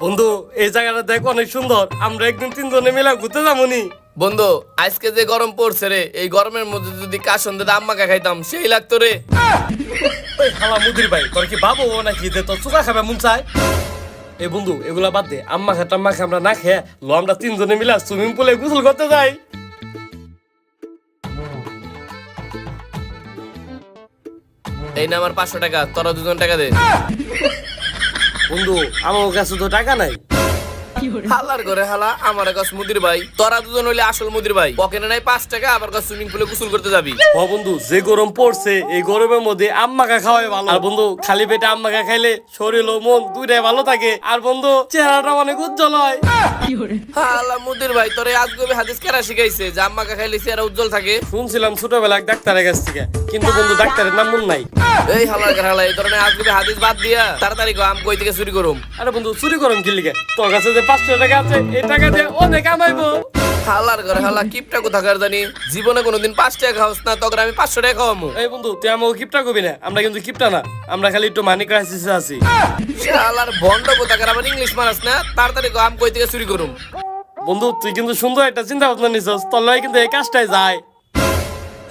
বন্ধু এই জায়গাটা দেখ অনেক সুন্দর, আমরা একদিন তিনজনে মিলে ঘুরতে যাবনি। বন্ধু আজকে যে গরম পড়ছে রে, এই গরমের মধ্যে যদি কাশন দিয়ে আম্মাকে খাইতাম সেই লাগতো রে। ওই খালা মুদির ভাই, তোর কি বাবু নাকি যে তোর চুকা খাবে মন চায়? এই বন্ধু এগুলা বাদ দে, আম্মা খা টাম্মা খা আমরা না খেয়ে লো আমরা তিনজনে মিলে সুইমিং পুলে গোসল করতে যাই। এই না আমার 500 টাকা, তোরা দুজন টাকা দে। বন্ধু আমার কাছে তো টাকা নাই। হালার করে হালা, আমার কাছে মুদির ভাই, তোরা দুজন হইলে আসল মুদির ভাই। পকেটে নাই 5 টাকা, আবার কাছে সুইমিং পুলে গোসল করতে যাবি। ও বন্ধু যে গরম পড়ছে এই গরমের মধ্যে আম্মাকে খাওয়াই ভালো। আর বন্ধু খালি পেটে আম্মাকে খাইলে শরীর ও মন দুইটাই ভালো থাকে, আর বন্ধু চেহারাটা অনেক উজ্জ্বল হয়। হালা মুদির ভাই, তোরে আজগবি হাদিস কেরা শিখাইছে যে আম্মাকে খাইলে চেহারা উজ্জ্বল থাকে? শুনছিলাম ছোটবেলা এক ডাক্তারের কাছ থেকে, কিন্তু বন্ধু ডাক্তারের নাম মন নাই। এই হালার করে হালা, এই ধরনের আজগবি হাদিস বাদ দিয়া তাড়াতাড়ি আম কই থেকে চুরি করুম। আরে বন্ধু চুরি করুন কি লিখে? তোর কাছে যে 500 টাকা আছে এই টাকা দিয়ে অনেক কামাইবো। হালার করে হালা, কিপটা কোথাকার জানি, জীবনে কোনোদিন 5 টাকা খাওয়াস না, তখন আমি 500 টাকা খাওয়ামু। এই বন্ধু তুই আমাকে কিপটা কবি না, আমরা কিন্তু কিপটা না, আমরা খালি একটু মানি ক্রাইসিসে আছি। শালার ভন্ড কোথাকার, আবার ইংলিশ মারাস না, তাড়াতাড়ি আম কই থেকে চুরি করুম। বন্ধু তুই কিন্তু সুন্দর একটা চিন্তা ভাবনা নিছস, তোর লয় কিন্তু এই কাজটাই যায়।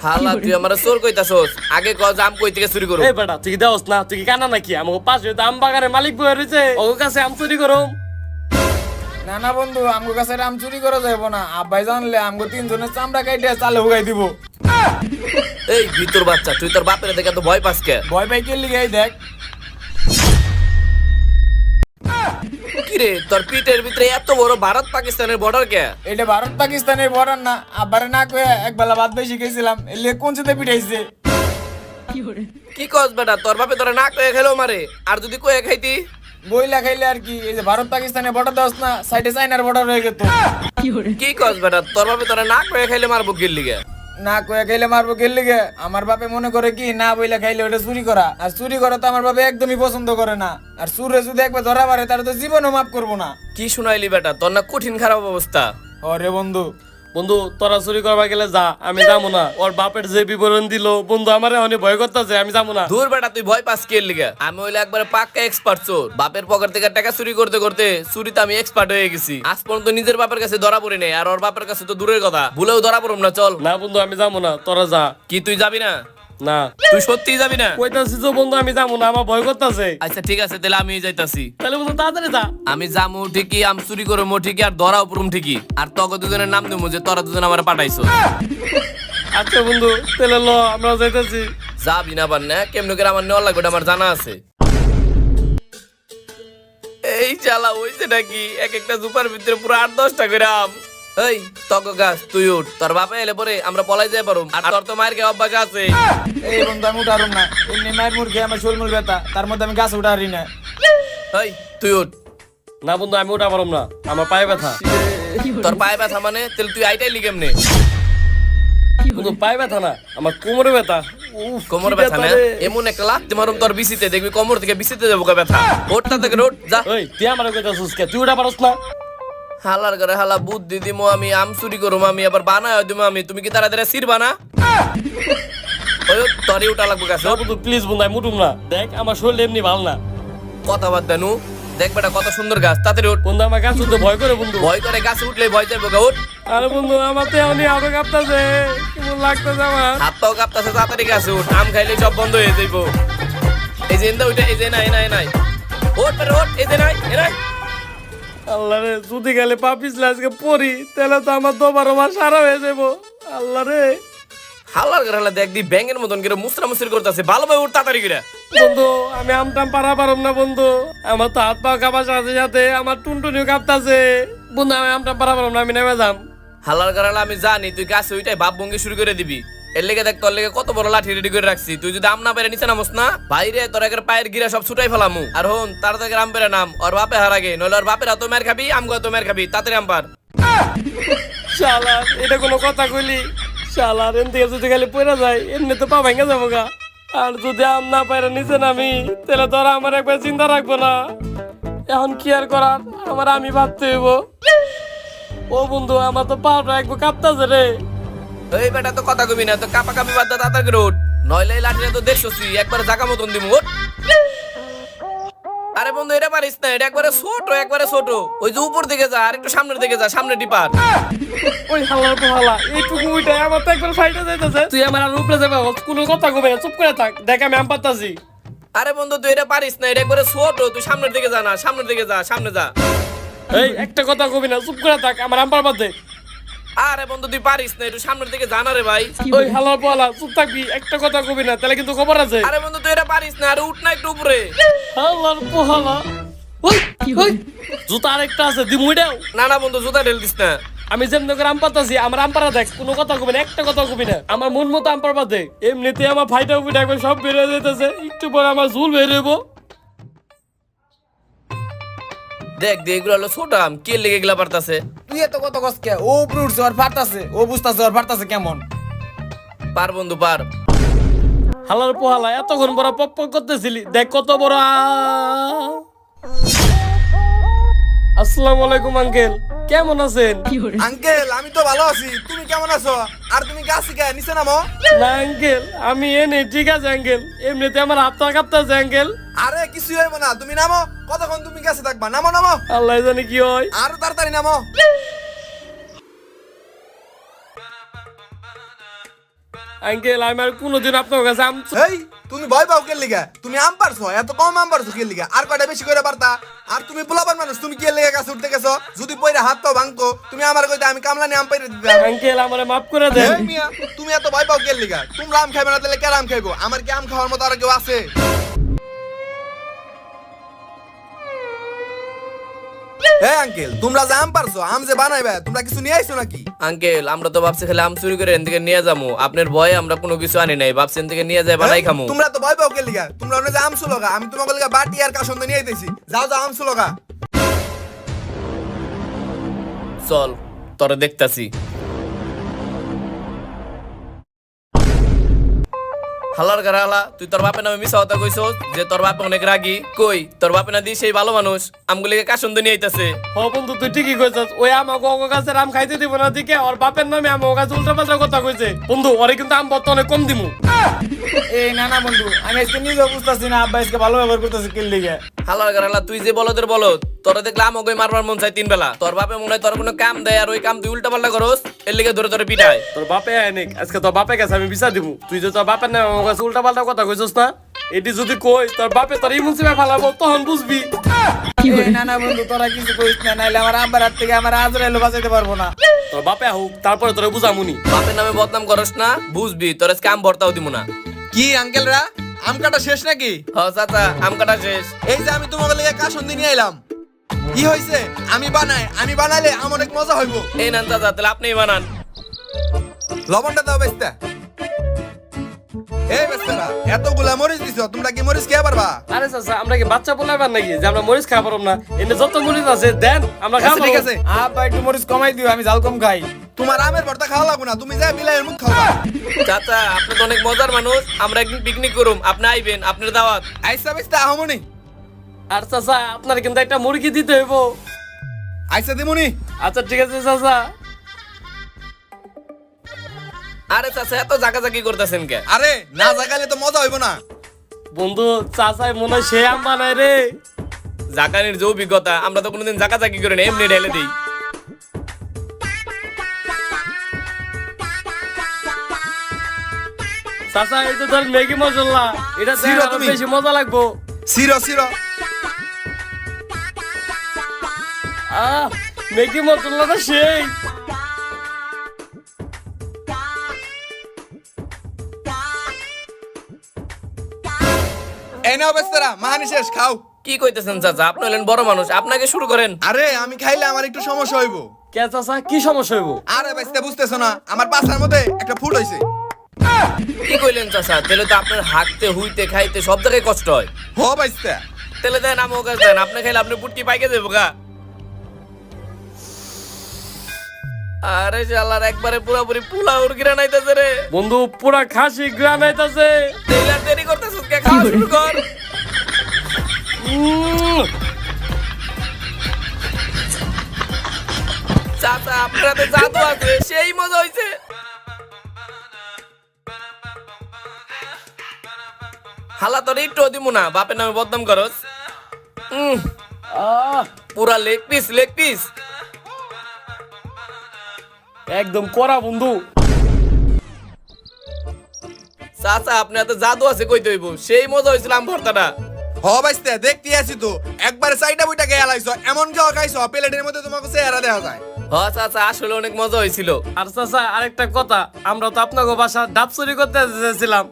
হালা তুই আমার চোর কইতাছস, আগে কও যে আম কই থেকে চুরি করুম। এই বেটা তুই কি দেওস না? তুই কি কানা নাকি? আমাকে পাশে তো আম বাগানের মালিক বয়ে রয়েছে, ওর কাছে আম চুরি করুম? না না বন্ধু, আমগো কাছে আম চুরি করা যাইব না। আব্বাই জানলে আমগো তিনজনের চামড়া কাইটে চালে হুগাই দিব। এই ভিতর বাচ্চা, তুই তোর বাপের দেখে তো ভয় পাস কে? ভয় পাই কে লিগে? এই দেখ, কিরে তোর পিঠের ভিতরে এত বড় ভারত পাকিস্তানের বর্ডার কে? এটা ভারত পাকিস্তানের বর্ডার না। আব্বারে না কয়ে এক বেলা ভাত বেশি খেয়েছিলাম, এলে কোন সাথে পিঠাইছে। কি কস বেটা, তোর বাপে তোরা না কয়ে খেলো মারে, আর যদি কয়ে খাইতি? বইলা খাইলে আর কি, এই যে ভারত পাকিস্তানের বর্ডার দেওয়াস না, সাইডে চাইনার বর্ডার হয়ে গেত। কি কস বেটা, তোর বাপে তোরা না কয়ে খাইলে মারবো গিল লিগে? না কয়ে খাইলে মারবো কে লিগে? আমার বাপে মনে করে কি, না বইলা খাইলে ওটা চুরি করা, আর চুরি করা তো আমার বাপে একদমই পছন্দ করে না। আর চুরে যদি একবার ধরা পারে তার তো জীবনও মাফ করবো না। কি শুনাইলি বেটা, তোর না কঠিন খারাপ অবস্থা। ওরে বন্ধু, বন্ধু তোরা চুরি করবা গেলে যা, আমি যাবো না। ওর বাপের যে বিবরণ দিল বন্ধু, আমার অনেক ভয় করতেছে, আমি যাবো না। দূর বেটা, তুই ভয় পাস কে লিগে? আমি হইলে একবারে পাক্কা এক্সপার্ট চোর। বাপের পকেট থেকে টাকা চুরি করতে করতে চুরিতে আমি এক্সপার্ট হয়ে গেছি। আজ পর্যন্ত নিজের বাপের কাছে ধরা পড়ি নাই, আর ওর বাপের কাছে তো দূরের কথা, ভুলেও ধরা পড়ুম না। চল। না বন্ধু আমি যাবো না, তোরা যা। কি তুই যাবি না? না তুই সত্যিই যাবি না? কইতাছি তো বন্ধু আমি যাবো না, আমার ভয় করতেছে। আচ্ছা ঠিক আছে, তাহলে আমি যাইতাছি। তাহলে বন্ধু তাড়াতাড়ি যা। আমি যামু ঠিকই, আম চুরি করবো ঠিকই, আর ধরাও পড়ুম ঠিকই, আর তোকে দুজনের নাম দেবো যে তোরা দুজন আমার পাঠাইছো। আচ্ছা বন্ধু তাহলে ল আমরা যাইতাছি। যাবি না পার না, কেমন করে আমার নেওয়া লাগবে ওটা আমার জানা আছে। এই চালা হইছে নাকি, এক একটা জুপার ভিতরে পুরো 8-10টা করে আম। এই তক গাছ তুই উঠ, তোর বাপে এলে পরে আমরা পলাই যাই পারুম, আর তোর তো মায়ের কে অভ্যাস আছে। এই বন্ধু আমি উঠারুম না, এমনি মায়ের মুরগি আমার শোলমুল ব্যথা, তার মধ্যে আমি গাছ উঠারি না। এই তুই উঠ। না বন্ধু আমি ওটা পারম না, আমার পায়ে ব্যথা। তোর পায়ে ব্যথা মানে? তাহলে তুই আইটাই লি কেমনে? বন্ধু পায়ে ব্যথা না, আমার কোমরে ব্যথা। উফ, কোমর কি ব্যথা না? রে। এমন একটা লাথি মারুম তোর বিসিতে, দেখবি কোমর থেকে বিসিতে যাবো কা ব্যথা। ওঠটা থেকে ওঠ যা। ওই তুই আমার কইতাছিস কে? তুই ওটা পারস না? হালার করে হালা বুদ্ধি দিমো আমি, আম চুরি করুম আমি, আবার বানায় দিমো আমি, তুমি কি তাড়াতাড়ি সিরবা না? ওই তরি উঠা লাগবো গাছ। না বন্ধু প্লিজ বন্ধু আমি উঠুম না, দেখ আমার শরীর এমনি ভালো না। কথা বাদ দেনু, দেখ বেটা কত সুন্দর গাছ, তাড়াতাড়ি উঠ। বন্ধু আমার গাছ উঠতে ভয় করে বন্ধু। ভয় করে গাছে উঠলে ভয় যাইবো গা, উঠ। আরে বন্ধু আমার তো এমনি আরো কাঁপতাছে, কেমন লাগতেছে আমার। হাত পাও কাঁপতাছে, তাড়াতাড়ি গাছে উঠ, আম খাইলে সব বন্ধ হয়ে যাইবো। এই যে এন্দা উঠে, এই যে নাই নাই নাই, ওঠ বেটা ওঠ, এই যে নাই এ নাই। আল্লাহ রে যদি গেলে পা পিছলে আজকে পড়ি তাহলে তো আমার দোবার আমার সারা হয়ে যাবো। আল্লাহ রে হালার করে হালা দেখ দি ব্যাঙের মতন করে মুসরা মুসরি করতেছে, ভালোভাবে উঠ তাড়াতাড়ি করে। বন্ধু আমি আমটাম পারা পারম না বন্ধু, আমার তো হাত পা কাঁপার সাথে সাথে আমার টুনটুনিও কাঁপতাছে। বন্ধু আমি আমটাম পারা পারম না, আমি নেমে যাম। হালার করে হালা আমি জানি তুই গাছে ওইটাই ভাব ভঙ্গি শুরু করে দিবি। এর লেগে দেখ তোর লেগে কত বড় লাঠি রেডি করে রাখছি, তুই যদি আম না পেরে নিচে নামস না বাইরে তোর একের পায়ের গিরা সব ছুটাই ফেলামু। আর হন তাড়াতাড়ি আম পেরে নাম, ওর বাপে হার আগে, নইলে ওর বাপের হাতও মের খাবি, আমগো হাতও মের খাবি, তাড়াতাড়ি আম পার। শালা এটা কোনো কথা কইলি? শালা এন থেকে যদি খালি পড়ে যায় এমনি তো পা ভেঙে যাবো গা। আর যদি আম না পাইরে নিচে নামি তাহলে তোরা আমার একবার চিন্তা রাখবো না। এখন কি আর করার, আমার আমি ভাবতে হইব। ও বন্ধু আমার তো পাটা একবার কাঁপতাছে রে। এই বেটা তো কথা কবি না, তো কাপা কাপি বাদ দে, তাড়াতাড়ি করে উঠ, নইলে এই লাঠিটা তো দেখছস তুই, একবার জাগা মতন দিমু, উঠ। আরে বন্ধু এটা পারিস না, এটা একবারে ছোট, একবারে ছোট। ওই যে উপর দিকে যা, আর একটু সামনের দিকে যা, সামনে ডিপার। ওই হালার পোহালা এইটুকু উইটাই আমার তো একবার ফাইটা যাইতেছে। তুই আমার আর উপরে যাবে, কোনো কথা কবে না, চুপ করে থাক, দেখ আমি আম পাতাছি। আরে বন্ধু তুই এটা পারিস না, এটা একবারে ছোট। তুই সামনের দিকে যা না, সামনের দিকে যা, সামনে যা। এই একটা কথা কবি না, চুপ করে থাক, আমার আম পারবার দে। আরে বন্ধু তুই পারিস না, একটু সামনের দিকে যা না রে ভাই। ওই হালার পোহালা চুপ থাকবি, একটা কথা কবি না, তাহলে কিন্তু খবর আছে। আরে বন্ধু তুই এটা পারিস না, আরে উঠ না একটু উপরে। হালার পোহালা ওই ওই জুতা আরেকটা আছে, দিমুইটাও। না না বন্ধু জুতা ঢেল দিস না। আমি যেমন করে আম পাতাছি, আমার আম পারা দেখ, কোনো কথা কবি না, একটা কথা কবি না, আমার মন মতো আম পারবা দে। এমনিতে আমার ফাইটা উপিটা একবার সব বেরিয়ে যেতেছে, একটু পরে আমার ঝুল বেরিয়ে যাবো। দেখ দেখ এগুলো হলো ছোট আম, কে লেগে গেলা পারতাছে। তুই এত কত কস কে? ও উপরে উঠছে, ওর ফাটতাছে, ও বুঝতাছে ওর ফাটতাছে কেমন। পার বন্ধু পার। হালার পোহালা এতক্ষণ বড় পক পক করতেছিলি, দেখ কত বড় আসসালামু আলাইকুম আঙ্কেল, কেমন আছেন? আঙ্কেল আমি তো ভালো আছি, তুমি কেমন আছো? আর তুমি গাছ শিখায় নিচে নামো। না আঙ্কেল, আমি এনে ঠিক আছে আঙ্কেল, এমনিতে আমার হাতটা কাঁপতেছে আঙ্কেল। আরে কিছু হইব না, তুমি নামো। কতক্ষণ তুমি গাছে থাকবা? নামো নামো, আল্লাহ জানে কি হয়। আরো তাড়াতাড়ি নামো। আঙ্কেল আমি আর কোনোদিন আপনার কাছে আম এই তুমি ভয় পাও কে লিগা? তুমি আম পারছো, এত কম আম পারছো কে লিগা? আর কয়টা বেশি করে পারতা। আর তুমি পোলাপান মানুষ, তুমি কি লিগা গাছে উঠতে গেছো? যদি পয়রা হাত পাও ভাঙতো, তুমি আমার কইতে আমি কামলা নিয়ে আম পাইরে দিতাম। আঙ্কেল আমারে মাফ করে দেন। এই মিয়া, তুমি এত ভয় পাও কে লিগা? তোমরা আম খাইবে না তাহলে কে আম খাইবো? আমার কি আম খাওয়ার মতো আর কেউ আছে? এই আঙ্কেল, তোমরা যে আম পারছো, আম যে বানাইবে, তোমরা কিছু নিয়ে আইছো নাকি? আঙ্কেল আমরা তো ভাবছি খালি আম চুরি করে এন থেকে নিয়ে যাবো, আপনার ভয়ে আমরা কোনো কিছু আনি নাই, ভাবছি এন থেকে নিয়ে যাই বানাই খামু। তোমরা তো ভয় পাও কে লিগা? তোমরা ওনে যে আম সুলগা, আমি তোমাকে লিগা বাটি আর কাসন নিয়ে আইতেছি। যাও যাও আম সুলগা। চল তোরে দেখতাছি। হালার গারা হালা, তুই তোর বাপের নামে মিছা কথা কইছস যে তোর বাপে অনেক রাগী। কই তোর বাপে না দি সেই ভালো মানুষ, আমগুলিকে কাসন্দ নিয়ে আইতাছে। হ বন্ধু তুই ঠিকই কইছস, ওই আমাকে ওগো গাছের আম খাইতে দিব না দিকে ওর বাপের নামে আমি ওর কাছে উল্টা পাল্টা কথা কইছে। বন্ধু ওরে কিন্তু আম বর্তমানে কম দিমু। এই না না বন্ধু, আমি আজকে নিজেও বুঝতাছি না আব্বা আজকে ভালো ব্যবহার করতেছে কে লিগে। হালার গারা হালা, তুই যে বলদের বলদ, তোরা দেখলে আমাকে মারবার মন চাই 3 বেলা। তোর বাপে মনে হয় তোর কোনো কাম দেয়, আর ওই কাম তুই উল্টা পাল্টা করস, এর লিগে ধরে ধরে পিটায়। তোর বাপে আইনিক, আজকে তোর বাপে কাছে আমি বিচার দিমু। তুই যে তোর বাপের নামে আমার কাছে উল্টা পাল্টা কথা কইছস না, এটি যদি কই তোর বাপে তোর ইমুন সিমে ফালাবো, তখন বুঝবি। এই না না বন্ধু, তোরা কিছু কইস না, নাইলে আমার আব্বার হাত থেকে আমার আজরাইল বাঁচাইতে পারবো না। তোর বাপে হোক, তারপরে তোরে বুঝামুনি। বাপের নামে বদনাম করস না, বুঝবি তোর আজকে আম ভর্তাও দিব না। কি আঙ্কেলরা, আম কাটা শেষ নাকি? হ চাচা, আম কাটা শেষ। এই যে আমি তোমাকে লিগা কাসন নিয়ে আইলাম। কি হইছে? আমি বানাই, আমি বানাইলে আমার অনেক মজা হইব। এই নেন চাচা, তাহলে আপনিই বানান। লবণটা দাও বেস্তা। এই বেস্তারা, এতগুলা মরিচ দিছো, তোমরা কি মরিচ খেয়ে পারবা? আরে চাচা আমরা কি বাচ্চা বলাইবার নাকি যে আমরা মরিচ খাওয়া পারব না? এনে যত মরিচ আছে দেন, আমরা আচ্ছা, খাবো। ঠিক আছে। আব্বা একটু মরিচ কমাই দিও, আমি ঝাল কম খাই। তোমার আমের ভর্তা খাওয়া লাগবে না, তুমি যা বিলাইয়ের মুখ খাওয়া। চাচা আপনি তো অনেক মজার মানুষ, আমরা একদিন পিকনিক করুম, আপনি আইবেন, আপনার দাওয়াত। আইসা বেস্তা আহমনি। আর চাচা আপনার কিন্তু একটা মুরগি দিতে হইব। আইসা দিমুনি। আচ্ছা ঠিক আছে চাচা। আরে চাচা এত জাকাজাকি করতেছেন কে? আরে না জাগাইলে তো মজা হইব না। বন্ধু চাচাই মনে হয় সে আম বানায় রে। জাকানির যে অভিজ্ঞতা, আমরা তো কোনোদিন জাকাজাকি করি না, এমনি ঢেলে দিই। চাচা এই তো ধর ম্যাগি মশলা, এটা জিরো আরো তুমি। বেশি মজা লাগবো। সিরো সিরো। ম্যাগি মশলাটা সেই। এই নাও বেস্তারা, মাহানি শেষ, খাও। কি কইতেছেন চাচা? আপনি হলেন বড় মানুষ, আপনাকে শুরু করেন। আরে আমি খাইলে আমার একটু সমস্যা হইব। কে চাচা কি সমস্যা হইব? আরে বেস্তা বুঝতেছো না, আমার পাছার মধ্যে একটা ফুট হইছে। কি কইলেন চাচা? তাহলে তো আপনার হাঁটতে হুইতে খাইতে সব জায়গায় কষ্ট হয়। হো বেস্তা। তাহলে দেন আমাকে কাছে দেন, আপনি খাইলে আপনি পুটকি পাইকে দেবো গা। আরে শালার একবারে পুরাপুরি পোলা উড়গিরা নাইতেছে রে। বন্ধু পুরা খাসি গ্রান আইতাছে। তেলার দেরি করতেছিস কে? খাওয়া শুরু কর। চাচা আপনারা তো জাদু আছে, সেই মজা হইছে। হালা তোর একটু দিমু না, বাপের নামে বদনাম করস। পুরা লেগ পিস লেগ পিস। একদম করা বন্ধু। চাচা আপনি এত জাদু আছে কইতে হইব, সেই মজা হয়েছিল আম ভর্তাটা। হ বাইস্তে দেখতে আছি তো একবারে সাইডা বইটা গেয়া লাইছো, এমন কেউ খাইছো প্লেটের মধ্যে তোমাকে চেহারা দেখা যায়। হ চাচা আসলে অনেক মজা হয়েছিল। আর চাচা আরেকটা কথা, আমরা তো আপনাকে বাসা ডাব চুরি করতে যাচ্ছিলাম,